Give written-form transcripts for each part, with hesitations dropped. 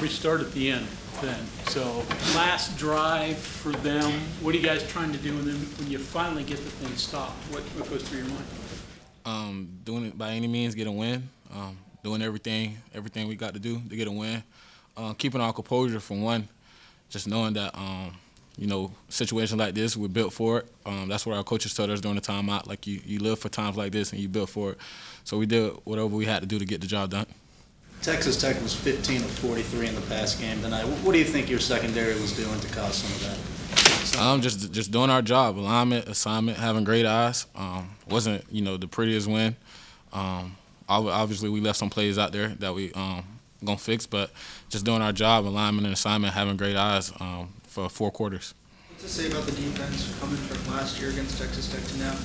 Aubrey, start at the end then. So last drive for them, what are you guys trying to do? And then when you finally get the thing stopped, what goes through your mind? Doing it by any means, get a win. Doing everything we got to do to get a win. Keeping our composure for one, just knowing that, situations like this, we're built for it. That's what our coaches told us during the timeout. Like, you live for times like this and you built for it. So we did whatever we had to do to get the job done. Texas Tech was 15 of 43 in the pass game tonight. What do you think your secondary was doing to cause some of that? Just doing our job, alignment, assignment, having great eyes. Wasn't the prettiest win. Obviously we left some plays out there that we gonna fix, but just doing our job, alignment and assignment, having great eyes for 4 quarters. What's it say about the defense coming from last year against Texas Tech to now?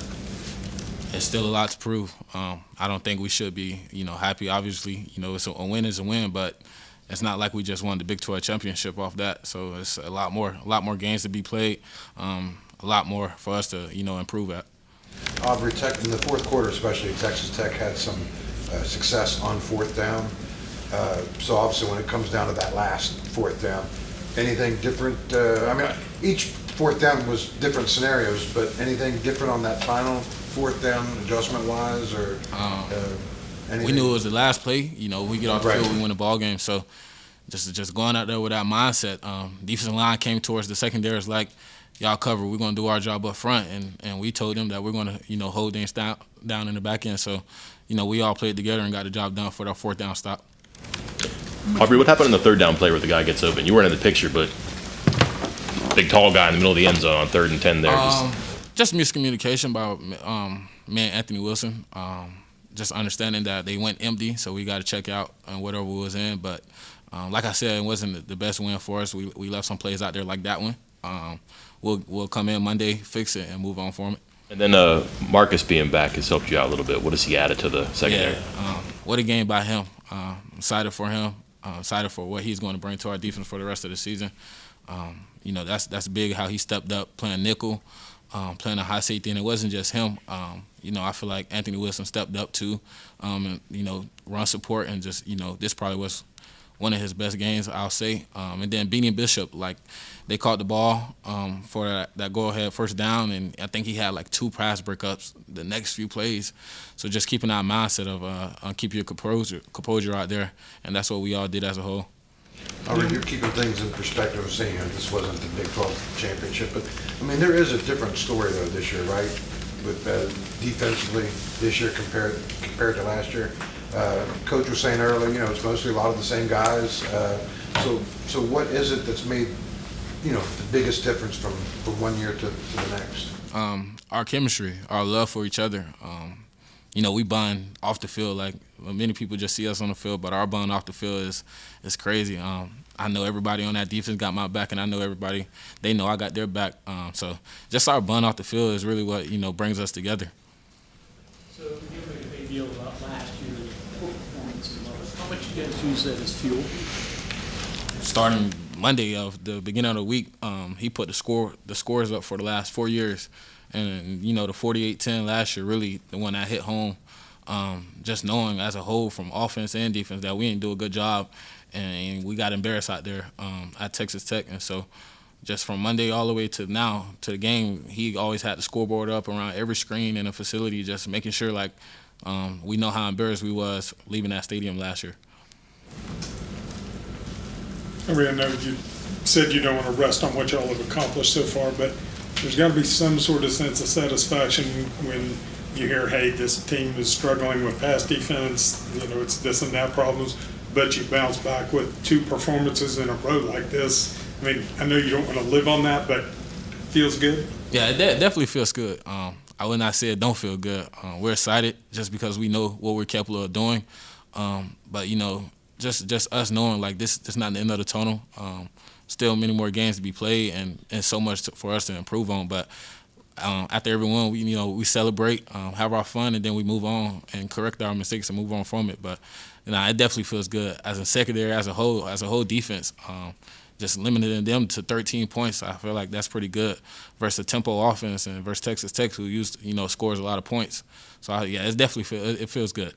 It's still a lot to prove. I don't think we should be, happy. Obviously, it's a win is a win, but it's not like we just won the Big 12 championship off that. So it's a lot more games to be played, a lot more for us to, improve at. Aubrey, Tech in the fourth quarter, especially Texas Tech had some success on fourth down. So obviously, when it comes down to that last fourth down, anything different? Each fourth down was different scenarios, but anything different on that final fourth down adjustment-wise, or anything? We knew it was the last play. We get off the field, we win the ball game. So just going out there with that mindset. Defensive line came towards the secondary. It's like, y'all cover. We're going to do our job up front, and we told them that we're going to hold things down in the back end. So we all played together and got the job done for our fourth down stop. Aubrey, what happened in the third down play where the guy gets open? You weren't in the picture, but big tall guy in the middle of the end zone on 3rd and 10 there. Just miscommunication by me and Anthony Wilson. Just understanding that they went empty, so we got to check out on whatever we was in. But like I said, it wasn't the best win for us. We left some plays out there like that one. We'll come in Monday, fix it, and move on from it. And then Marcus being back has helped you out a little bit. What has he added to the secondary? Yeah, what a game by him. I'm excited for him. Excited for what he's going to bring to our defense for the rest of the season. That's big how he stepped up playing nickel, playing a high safety, and it wasn't just him. I feel like Anthony Wilson stepped up too, and run support, and just this probably was one of his best games, I'll say. And then beating Bishop, like they caught the ball for that go-ahead first down, and I think he had like 2 pass breakups the next few plays. So just keeping our mindset of keep your composure out there, and that's what we all did as a whole. You're keeping things in perspective of saying this wasn't the Big 12 championship, but there is a different story though this year, right? With defensively this year compared to last year. Coach was saying earlier, it's mostly a lot of the same guys. So what is it that's made the biggest difference from one year to the next? Our chemistry, our love for each other. We bond off the field. Like many people just see us on the field, but our bond off the field is crazy. I know everybody on that defense got my back, and I know everybody, they know I got their back. So just our bond off the field is really what brings us together. So you made a big deal about last year's performance and levels. How much you guys use that as fuel? Starting Monday of the beginning of the week, he put the scores up for the last 4 years. And, the 48-10 last year, really the one that hit home, just knowing as a whole from offense and defense that we didn't do a good job, and we got embarrassed out there at Texas Tech. And so just from Monday all the way to now, to the game, he always had the scoreboard up around every screen in the facility, just making sure, we know how embarrassed we was leaving that stadium last year. I know you said you don't want to rest on what y'all have accomplished so far, but there's got to be some sort of sense of satisfaction when you hear, hey, this team is struggling with pass defense, it's this and that problems, but you bounce back with 2 performances in a row like this. I know you don't want to live on that, but feels good? Yeah, it definitely feels good. I would not say it don't feel good. We're excited just because we know what we're capable of doing. But, just us knowing, this is not the end of the tunnel. Still many more games to be played and so much for us to improve on. But after every one, we celebrate, have our fun, and then we move on and correct our mistakes and move on from it. But it definitely feels good as a secondary, as a whole defense. Just limiting them to 13 points, I feel like that's pretty good versus a tempo offense and versus Texas Tech, who scores a lot of points. So it definitely feels good.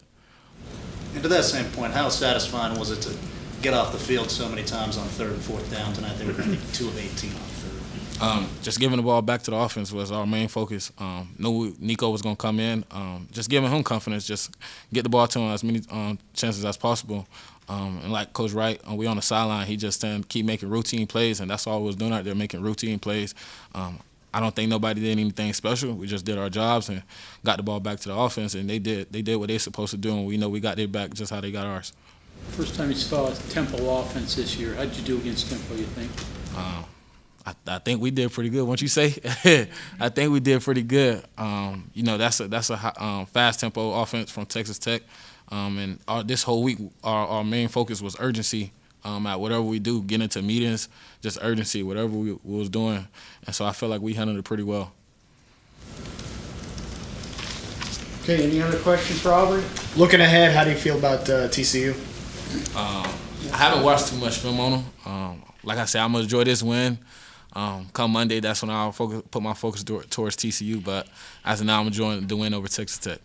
And to that same point, how satisfying was it to get off the field so many times on 3rd and 4th down tonight. They were, I think, 2 of 18 on 3rd. Just giving the ball back to the offense was our main focus. Knew Nico was going to come in. Just giving him confidence, just get the ball to him as many chances as possible. And like Coach Wright, we on the sideline, he just keep making routine plays, and that's all we was doing out there, making routine plays. I don't think nobody did anything special. We just did our jobs and got the ball back to the offense, and they did what they supposed to do, and we know we got their back just how they got ours. First time you saw a Temple offense this year. How'd you do against Temple, you think? I think we did pretty good. Won't you say? I think we did pretty good. That's a fast tempo offense from Texas Tech, and this whole week our main focus was urgency. At whatever we do, get into meetings, just urgency, whatever we was doing, and so I feel like we handled it pretty well. Okay, any other questions for Aubrey? Looking ahead, how do you feel about TCU? I haven't watched too much film on them. Like I said, I'm gonna enjoy this win. Come Monday, that's when I'll put my focus towards TCU. But as of now, I'm enjoying the win over Texas Tech.